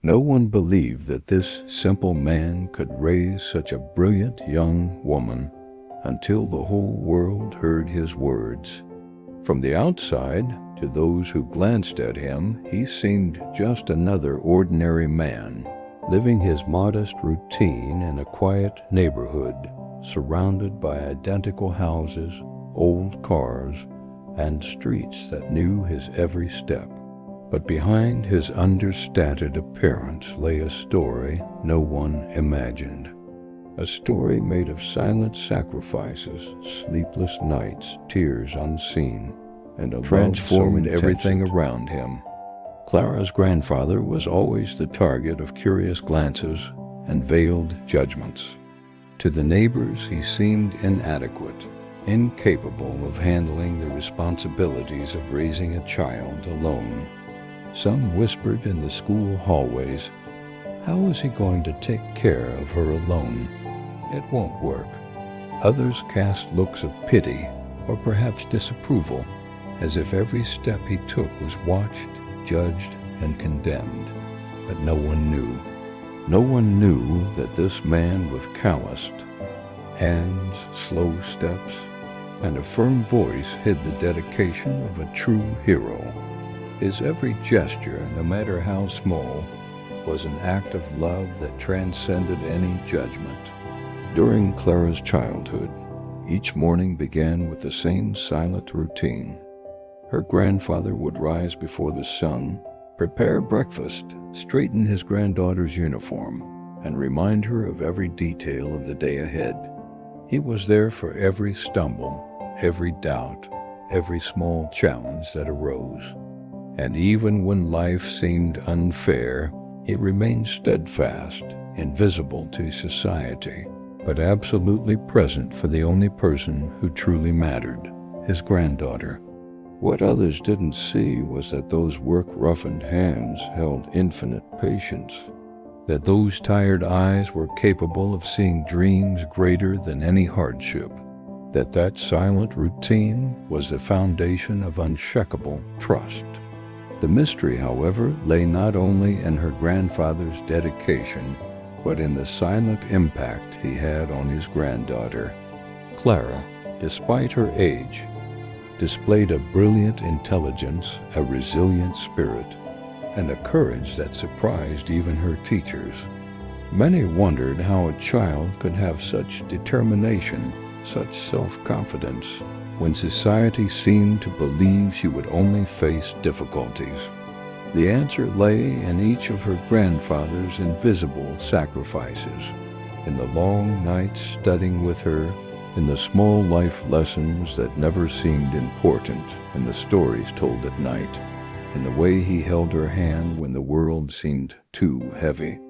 No one believed that this simple man could raise such a brilliant young woman until the whole world heard his words. From the outside, to those who glanced at him, he seemed just another ordinary man, living his modest routine in a quiet neighborhood, surrounded by identical houses, old cars, and streets that knew his every step. But behind his understated appearance lay a story no one imagined. A story made of silent sacrifices, sleepless nights, tears unseen, and a transformed everything around him. Clara's grandfather was always the target of curious glances and veiled judgments. To the neighbors, he seemed inadequate, incapable of handling the responsibilities of raising a child alone. Some whispered in the school hallways, "How is he going to take care of her alone? It won't work." Others cast looks of pity or perhaps disapproval, as if every step he took was watched, judged, and condemned. But no one knew. No one knew that this man with calloused hands, slow steps, and a firm voice hid the dedication of a true hero. His every gesture, no matter how small, was an act of love that transcended any judgment. During Clara's childhood, each morning began with the same silent routine. Her grandfather would rise before the sun, prepare breakfast, straighten his granddaughter's uniform, and remind her of every detail of the day ahead. He was there for every stumble, every doubt, every small challenge that arose. And even when life seemed unfair, he remained steadfast, invisible to society, but absolutely present for the only person who truly mattered, his granddaughter. What others didn't see was that those work-roughened hands held infinite patience, that those tired eyes were capable of seeing dreams greater than any hardship, that silent routine was the foundation of unshakable trust. The mystery, however, lay not only in her grandfather's dedication, but in the silent impact he had on his granddaughter. Clara, despite her age, displayed a brilliant intelligence, a resilient spirit, and a courage that surprised even her teachers. Many wondered how a child could have such determination, such self-confidence, when society seemed to believe she would only face difficulties. The answer lay in each of her grandfather's invisible sacrifices, in the long nights studying with her, in the small life lessons that never seemed important, in the stories told at night, in the way he held her hand when the world seemed too heavy.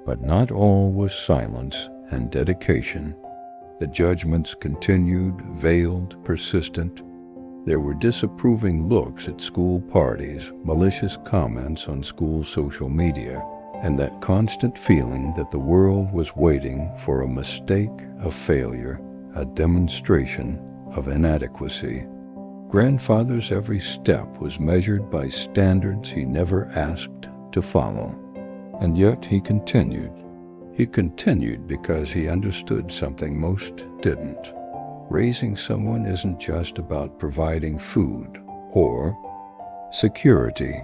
But not all was silence and dedication. The judgments continued, veiled, persistent. There were disapproving looks at school parties, malicious comments on school social media, and that constant feeling that the world was waiting for a mistake, a failure, a demonstration of inadequacy. Grandfather's every step was measured by standards he never asked to follow. And yet he continued. He continued because he understood something most didn't. Raising someone isn't just about providing food or security.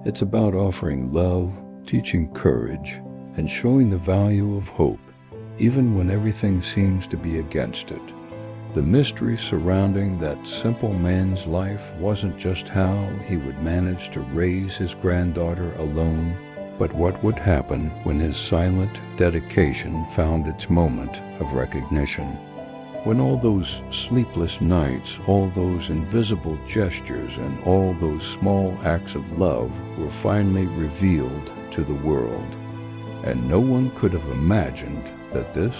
It's about offering love, teaching courage, and showing the value of hope, even when everything seems to be against it. The mystery surrounding that simple man's life wasn't just how he would manage to raise his granddaughter alone, but what would happen when his silent dedication found its moment of recognition. When all those sleepless nights, all those invisible gestures, and all those small acts of love were finally revealed to the world. And no one could have imagined that this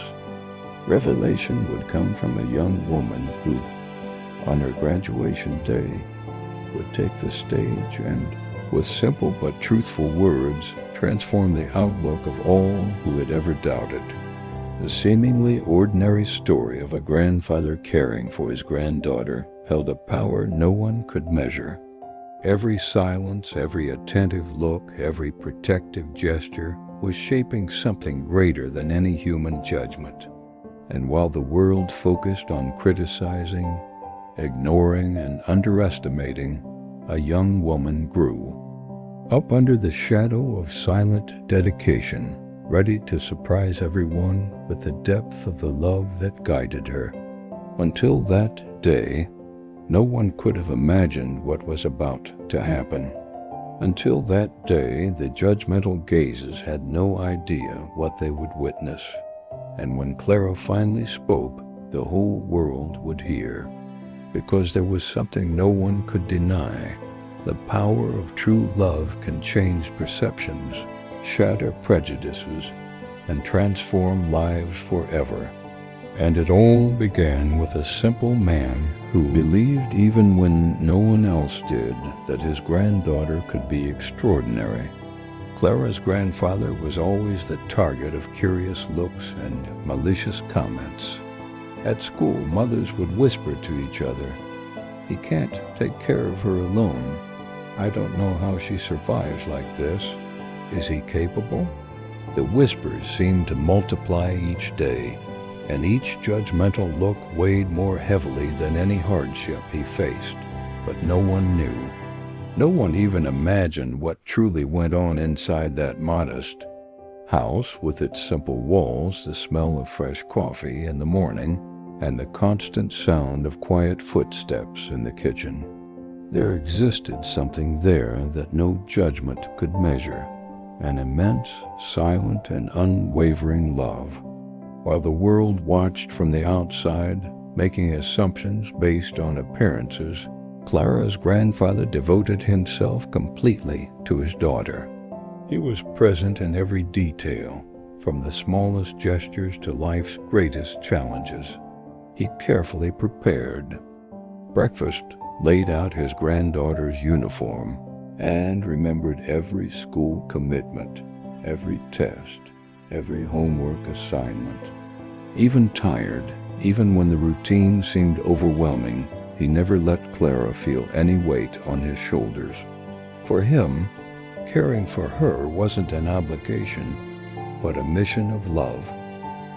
revelation would come from a young woman who, on her graduation day, would take the stage and, with simple but truthful words, transform the outlook of all who had ever doubted. The seemingly ordinary story of a grandfather caring for his granddaughter held a power no one could measure. Every silence, every attentive look, every protective gesture was shaping something greater than any human judgment. And while the world focused on criticizing, ignoring, and underestimating, a young woman grew. Up under the shadow of silent dedication, ready to surprise everyone with the depth of the love that guided her. Until that day, no one could have imagined what was about to happen. Until that day, the judgmental gazes had no idea what they would witness. And when Clara finally spoke, the whole world would hear. Because there was something no one could deny. The power of true love can change perceptions, shatter prejudices, and transform lives forever. And it all began with a simple man who believed, even when no one else did, that his granddaughter could be extraordinary. Clara's grandfather was always the target of curious looks and malicious comments. At school, mothers would whisper to each other, "He can't take care of her alone. I don't know how she survives like this. Is he capable?" The whispers seemed to multiply each day, and each judgmental look weighed more heavily than any hardship he faced. But no one knew. No one even imagined what truly went on inside that modest house, with its simple walls, the smell of fresh coffee in the morning, and the constant sound of quiet footsteps in the kitchen. There existed something there that no judgment could measure, an immense, silent, and unwavering love. While the world watched from the outside, making assumptions based on appearances, Clara's grandfather devoted himself completely to his daughter. He was present in every detail, from the smallest gestures to life's greatest challenges. He carefully prepared breakfast, laid out his granddaughter's uniform, and remembered every school commitment, every test, every homework assignment. Even tired, even when the routine seemed overwhelming, he never let Clara feel any weight on his shoulders. For him, caring for her wasn't an obligation, but a mission of love.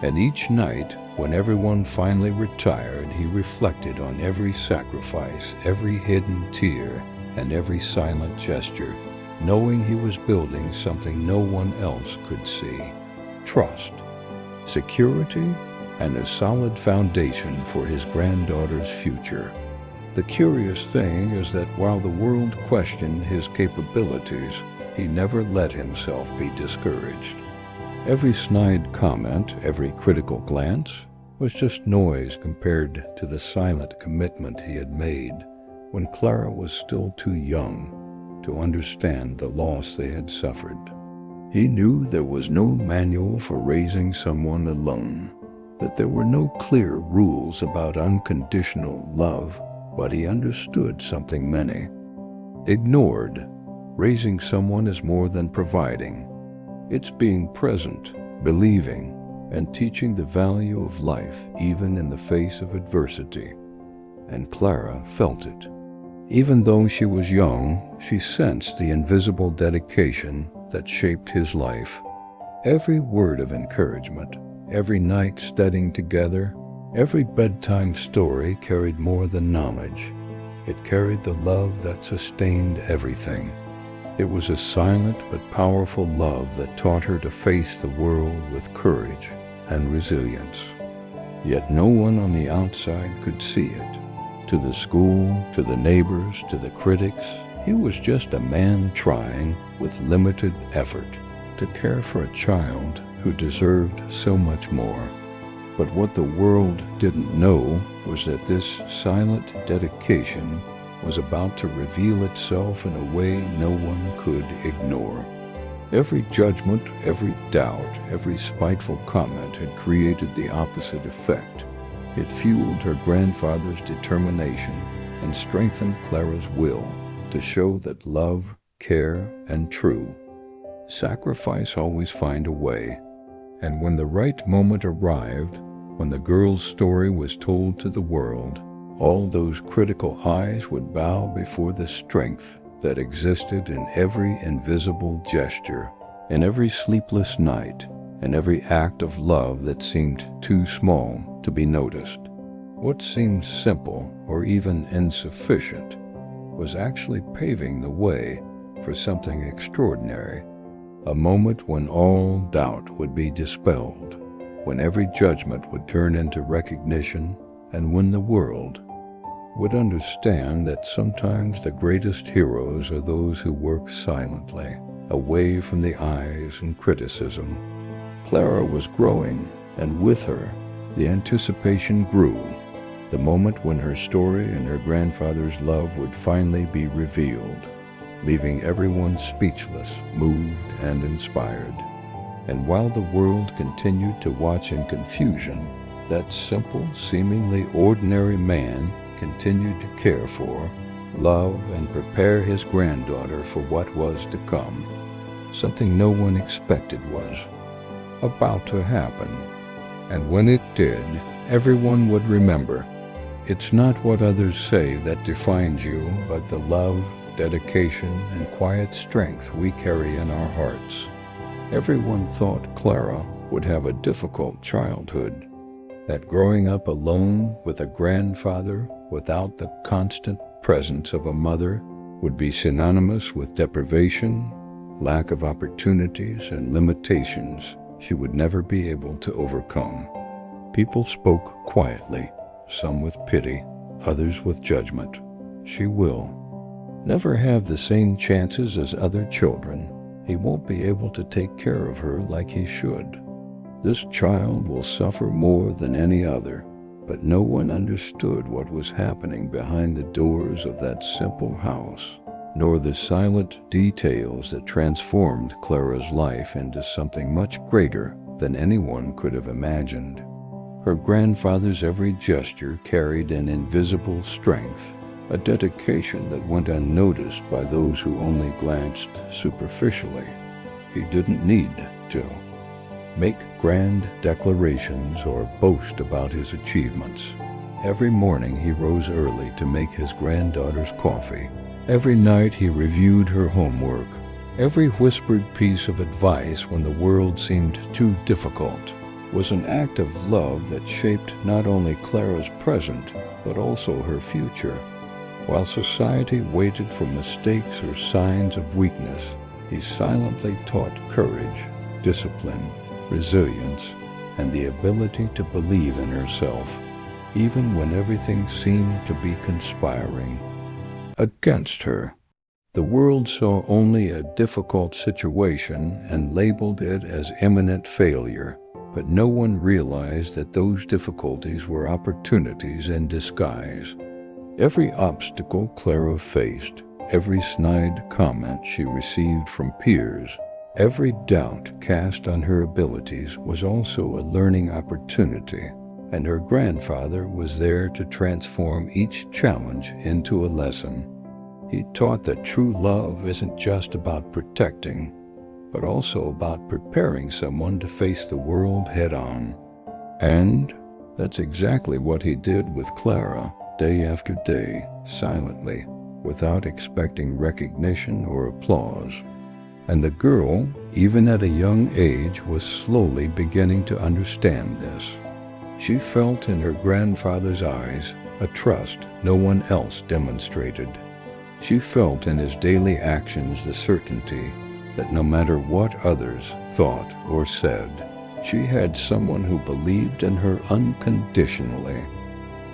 And each night, when everyone finally retired, he reflected on every sacrifice, every hidden tear, and every silent gesture, knowing he was building something no one else could see. Trust, security, and a solid foundation for his granddaughter's future. The curious thing is that while the world questioned his capabilities, he never let himself be discouraged. Every snide comment, every critical glance, was just noise compared to the silent commitment he had made when Clara was still too young to understand the loss they had suffered. He knew there was no manual for raising someone alone, that there were no clear rules about unconditional love, but he understood something many ignored. Raising someone is more than providing. It's being present, believing, and teaching the value of life even in the face of adversity. And Clara felt it. Even though she was young, she sensed the invisible dedication that shaped his life. Every word of encouragement, every night studying together, every bedtime story carried more than knowledge. It carried the love that sustained everything. It was a silent but powerful love that taught her to face the world with courage and resilience. Yet no one on the outside could see it. To the school, to the neighbors, to the critics, he was just a man trying, with limited effort, to care for a child who deserved so much more. But what the world didn't know was that this silent dedication was about to reveal itself in a way no one could ignore. Every judgment, every doubt, every spiteful comment had created the opposite effect. It fueled her grandfather's determination and strengthened Clara's will to show that love, care, and true sacrifice always find a way. And when the right moment arrived, when the girl's story was told to the world, all those critical eyes would bow before the strength that existed in every invisible gesture, in every sleepless night, in every act of love that seemed too small to be noticed. What seemed simple or even insufficient was actually paving the way for something extraordinary, a moment when all doubt would be dispelled, when every judgment would turn into recognition, and when the world would understand that sometimes the greatest heroes are those who work silently, away from the eyes and criticism. Clara was growing, and with her, the anticipation grew, the moment when her story and her grandfather's love would finally be revealed, leaving everyone speechless, moved, and inspired. And while the world continued to watch in confusion, that simple, seemingly ordinary man continued to care for, love, and prepare his granddaughter for what was to come. Something no one expected was about to happen. And when it did, everyone would remember, it's not what others say that defines you, but the love, dedication, and quiet strength we carry in our hearts. Everyone thought Clara would have a difficult childhood, that growing up alone with a grandfather without the constant presence of a mother would be synonymous with deprivation, lack of opportunities, and limitations she would never be able to overcome. People spoke quietly, some with pity, others with judgment. She will never have the same chances as other children. He won't be able to take care of her like he should. This child will suffer more than any other, but no one understood what was happening behind the doors of that simple house, nor the silent details that transformed Clara's life into something much greater than anyone could have imagined. Her grandfather's every gesture carried an invisible strength, a dedication that went unnoticed by those who only glanced superficially. He didn't need to make grand declarations or boast about his achievements. Every morning he rose early to make his granddaughter's coffee. Every night he reviewed her homework. Every whispered piece of advice when the world seemed too difficult was an act of love that shaped not only Clara's present, but also her future. While society waited for mistakes or signs of weakness, he silently taught courage, discipline, resilience, and the ability to believe in herself, even when everything seemed to be conspiring against her. The world saw only a difficult situation and labeled it as imminent failure, but no one realized that those difficulties were opportunities in disguise. Every obstacle Clara faced, every snide comment she received from peers, every doubt cast on her abilities was also a learning opportunity, and her grandfather was there to transform each challenge into a lesson. He taught that true love isn't just about protecting, but also about preparing someone to face the world head-on. And that's exactly what he did with Clara, day after day, silently, without expecting recognition or applause. And the girl, even at a young age, was slowly beginning to understand this. She felt in her grandfather's eyes a trust no one else demonstrated. She felt in his daily actions the certainty that no matter what others thought or said, she had someone who believed in her unconditionally.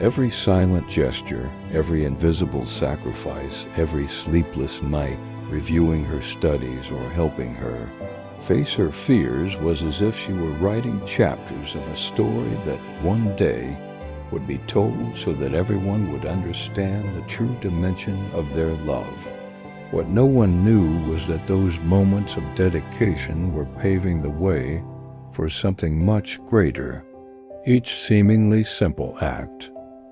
Every silent gesture, every invisible sacrifice, every sleepless night reviewing her studies or helping her face her fears was as if she were writing chapters of a story that one day would be told so that everyone would understand the true dimension of their love. What no one knew was that those moments of dedication were paving the way for something much greater. Each seemingly simple act,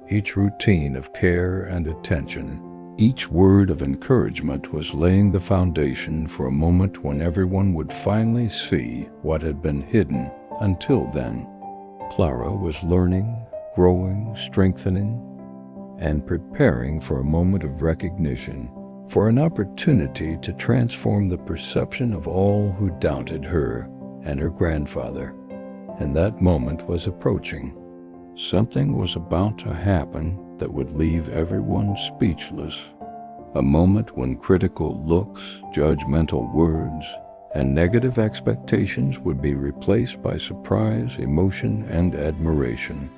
each routine of care and attention, each word of encouragement was laying the foundation for a moment when everyone would finally see what had been hidden until then. Clara was learning, growing, strengthening, and preparing for a moment of recognition, for an opportunity to transform the perception of all who doubted her and her grandfather. And that moment was approaching. Something was about to happen that would leave everyone speechless. A moment when critical looks, judgmental words, and negative expectations would be replaced by surprise, emotion, and admiration.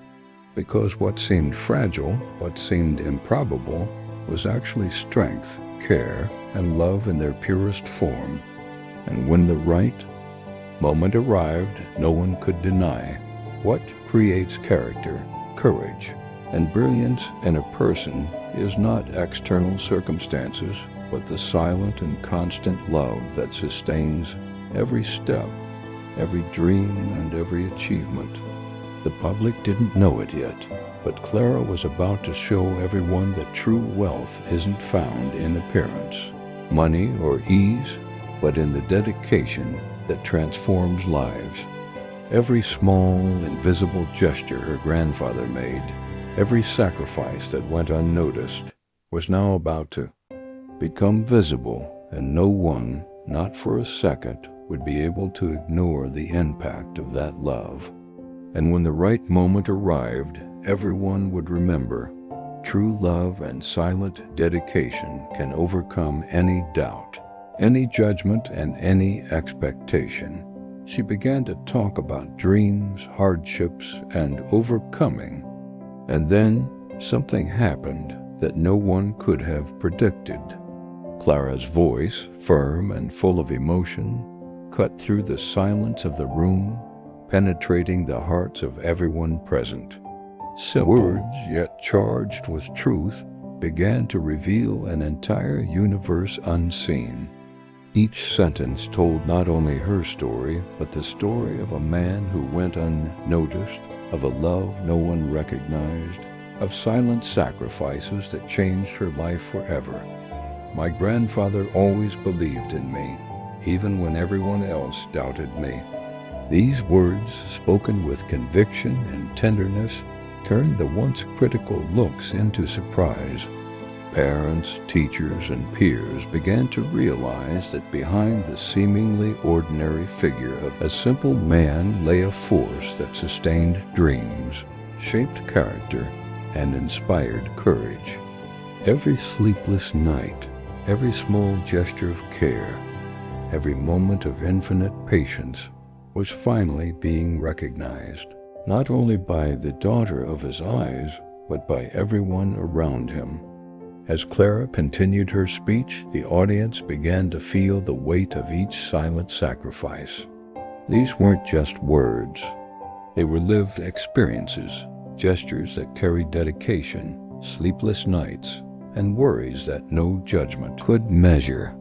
Because what seemed fragile, what seemed improbable, was actually strength, care, and love in their purest form. And when the right moment arrived, no one could deny. What creates character, courage, and brilliance in a person is not external circumstances, but the silent and constant love that sustains every step, every dream, and every achievement. The public didn't know it yet, but Clara was about to show everyone that true wealth isn't found in appearance, money, or ease, but in the dedication that transforms lives. Every small, invisible gesture her grandfather made, every sacrifice that went unnoticed, was now about to become visible, and no one, not for a second, would be able to ignore the impact of that love. And when the right moment arrived, everyone would remember, true love and silent dedication can overcome any doubt, any judgment, and any expectation. She began to talk about dreams, hardships, and overcoming. And then something happened that no one could have predicted. Clara's voice, firm and full of emotion, cut through the silence of the room, penetrating the hearts of everyone present. Simple words, yet charged with truth, began to reveal an entire universe unseen. Each sentence told not only her story, but the story of a man who went unnoticed, of a love no one recognized, of silent sacrifices that changed her life forever. My grandfather always believed in me, even when everyone else doubted me. These words, spoken with conviction and tenderness, turned the once critical looks into surprise. Parents, teachers, and peers began to realize that behind the seemingly ordinary figure of a simple man lay a force that sustained dreams, shaped character, and inspired courage. Every sleepless night, every small gesture of care, every moment of infinite patience was finally being recognized, not only by the daughter of his eyes, but by everyone around him. As Clara continued her speech, the audience began to feel the weight of each silent sacrifice. These weren't just words. They were lived experiences, gestures that carried dedication, sleepless nights, and worries that no judgment could measure.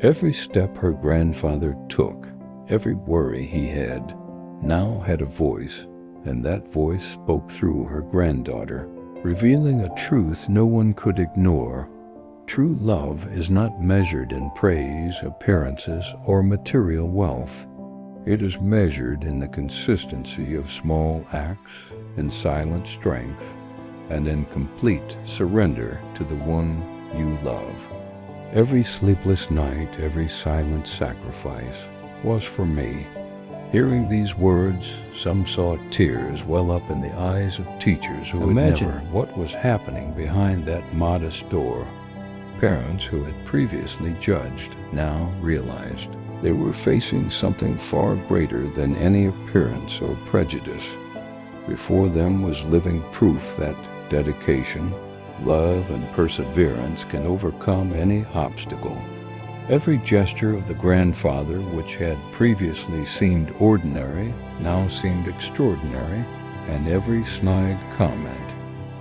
Every step her grandfather took, every worry he had, now had a voice, and that voice spoke through her granddaughter, revealing a truth no one could ignore. True love is not measured in praise, appearances, or material wealth. It is measured in the consistency of small acts, in silent strength, and in complete surrender to the one you love. Every sleepless night, every silent sacrifice was for me. Hearing these words, some saw tears well up in the eyes of teachers who imagined what was happening behind that modest door. Parents who had previously judged now realized they were facing something far greater than any appearance or prejudice. Before them was living proof that dedication, love, and perseverance can overcome any obstacle. Every gesture of the grandfather, which had previously seemed ordinary, now seemed extraordinary, and every snide comment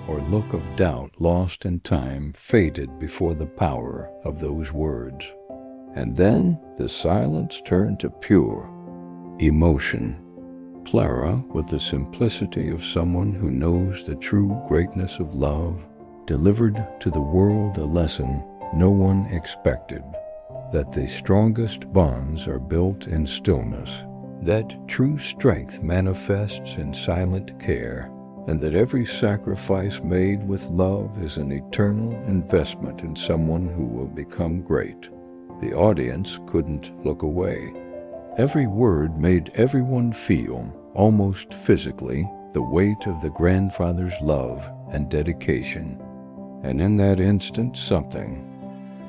or look of doubt lost in time faded before the power of those words. And then the silence turned to pure emotion. Clara, with the simplicity of someone who knows the true greatness of love, delivered to the world a lesson no one expected. That the strongest bonds are built in stillness, that true strength manifests in silent care, and that every sacrifice made with love is an eternal investment in someone who will become great. The audience couldn't look away. Every word made everyone feel, almost physically, the weight of the grandfather's love and dedication. And in that instant, something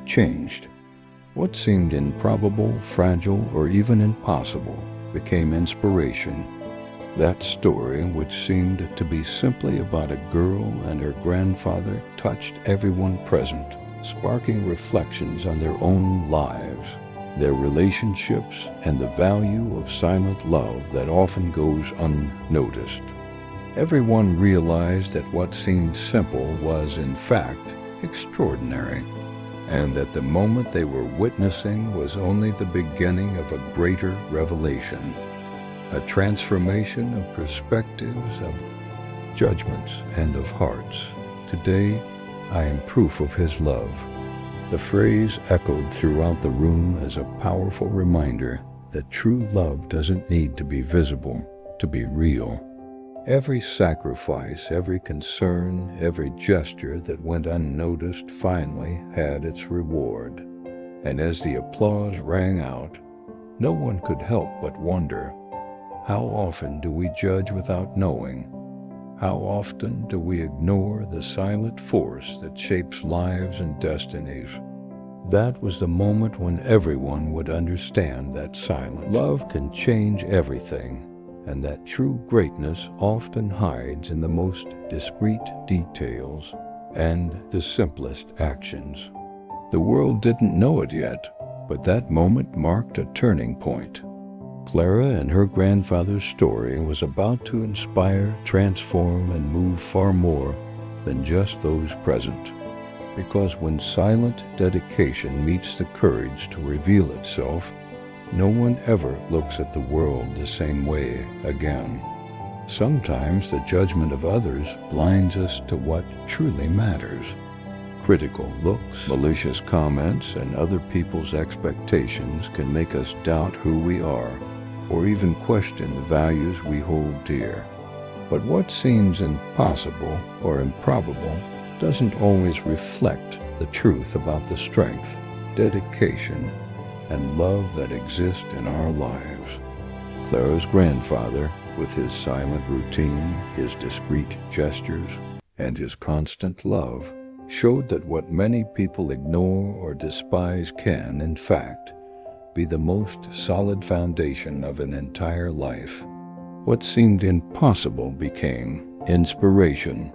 changed. What seemed improbable, fragile, or even impossible became inspiration. That story, which seemed to be simply about a girl and her grandfather, touched everyone present, sparking reflections on their own lives, their relationships, and the value of silent love that often goes unnoticed. Everyone realized that what seemed simple was, in fact, extraordinary, and that the moment they were witnessing was only the beginning of a greater revelation, a transformation of perspectives, of judgments, and of hearts. Today, I am proof of his love. The phrase echoed throughout the room as a powerful reminder that true love doesn't need to be visible to be real. Every sacrifice, every concern, every gesture that went unnoticed finally had its reward. And as the applause rang out, no one could help but wonder, how often do we judge without knowing? How often do we ignore the silent force that shapes lives and destinies? That was the moment when everyone would understand that silent love can change everything, and that true greatness often hides in the most discreet details and the simplest actions. The world didn't know it yet, but that moment marked a turning point. Clara and her grandfather's story was about to inspire, transform, and move far more than just those present. Because when silent dedication meets the courage to reveal itself, no one ever looks at the world the same way again. Sometimes the judgment of others blinds us to what truly matters. Critical looks, malicious comments, and other people's expectations can make us doubt who we are, or even question the values we hold dear. But what seems impossible or improbable doesn't always reflect the truth about the strength, dedication, and love that exist in our lives. Clara's grandfather, with his silent routine, his discreet gestures, and his constant love, showed that what many people ignore or despise can, in fact, be the most solid foundation of an entire life. What seemed impossible became inspiration.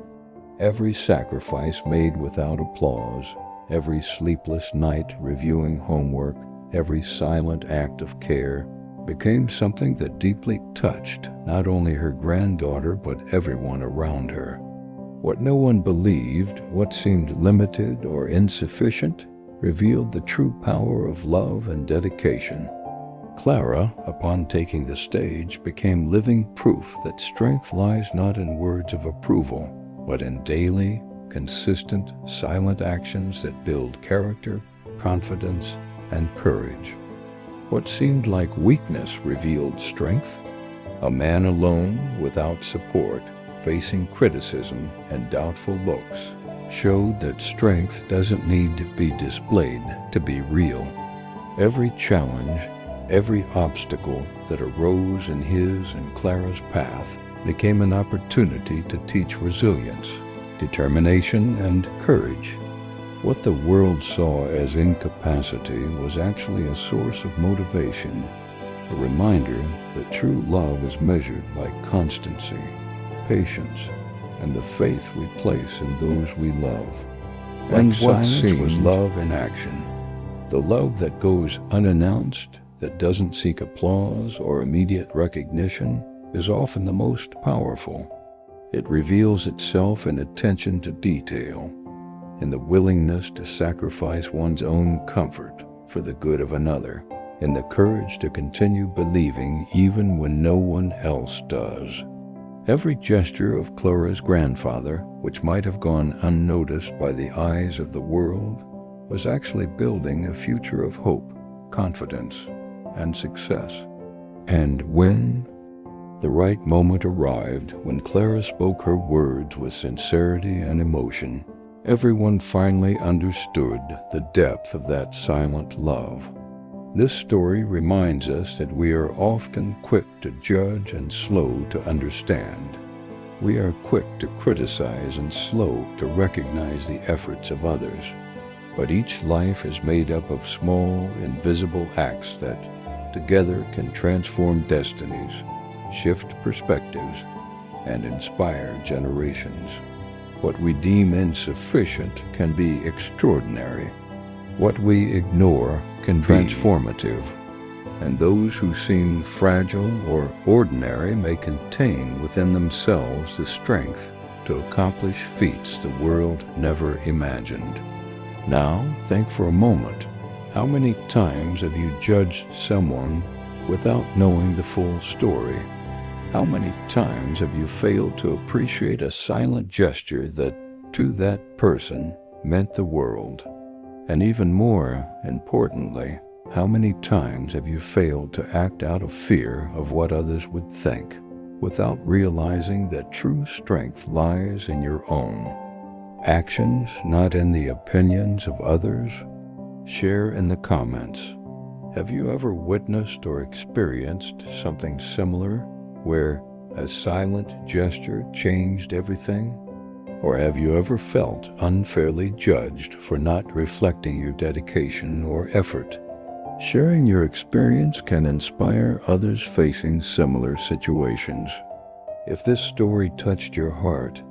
Every sacrifice made without applause, every sleepless night reviewing homework, every silent act of care became something that deeply touched not only her granddaughter but everyone around her. What no one believed, what seemed limited or insufficient, revealed the true power of love and dedication. Clara, upon taking the stage, became living proof that strength lies not in words of approval, but in daily, consistent, silent actions that build character, confidence, and courage. What seemed like weakness revealed strength. A man alone, without support, facing criticism and doubtful looks, showed that strength doesn't need to be displayed to be real. Every challenge, every obstacle that arose in his and Clara's path became an opportunity to teach resilience, determination, and courage. What the world saw as incapacity was actually a source of motivation, a reminder that true love is measured by constancy, patience, and the faith we place in those we love. And what was love in action? The love that goes unannounced, that doesn't seek applause or immediate recognition, is often the most powerful. It reveals itself in attention to detail, in the willingness to sacrifice one's own comfort for the good of another, in the courage to continue believing even when no one else does. Every gesture of Clara's grandfather, which might have gone unnoticed by the eyes of the world, was actually building a future of hope, confidence, and success. And when The right moment arrived when Clara spoke her words with sincerity and emotion. Everyone finally understood the depth of that silent love. This story reminds us that we are often quick to judge and slow to understand. We are quick to criticize and slow to recognize the efforts of others. But each life is made up of small, invisible acts that, together, can transform destinies, shift perspectives, and inspire generations. What we deem insufficient can be extraordinary. What we ignore can be transformative. And those who seem fragile or ordinary may contain within themselves the strength to accomplish feats the world never imagined. Now, think for a moment. How many times have you judged someone without knowing the full story? How many times have you failed to appreciate a silent gesture that, to that person, meant the world? And even more importantly, how many times have you failed to act out of fear of what others would think, without realizing that true strength lies in your own actions, not in the opinions of others? Share in the comments. Have you ever witnessed or experienced something similar, where a silent gesture changed everything? Or have you ever felt unfairly judged for not reflecting your dedication or effort? Sharing your experience can inspire others facing similar situations. If this story touched your heart,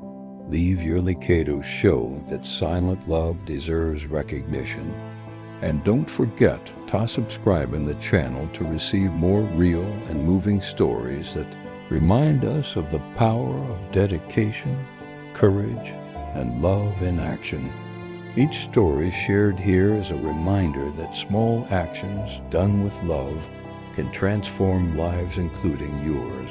leave your Likedo show that silent love deserves recognition. And don't forget to subscribe in the channel to receive more real and moving stories that remind us of the power of dedication, courage, and love in action. Each story shared here is a reminder that small actions done with love can transform lives, including yours.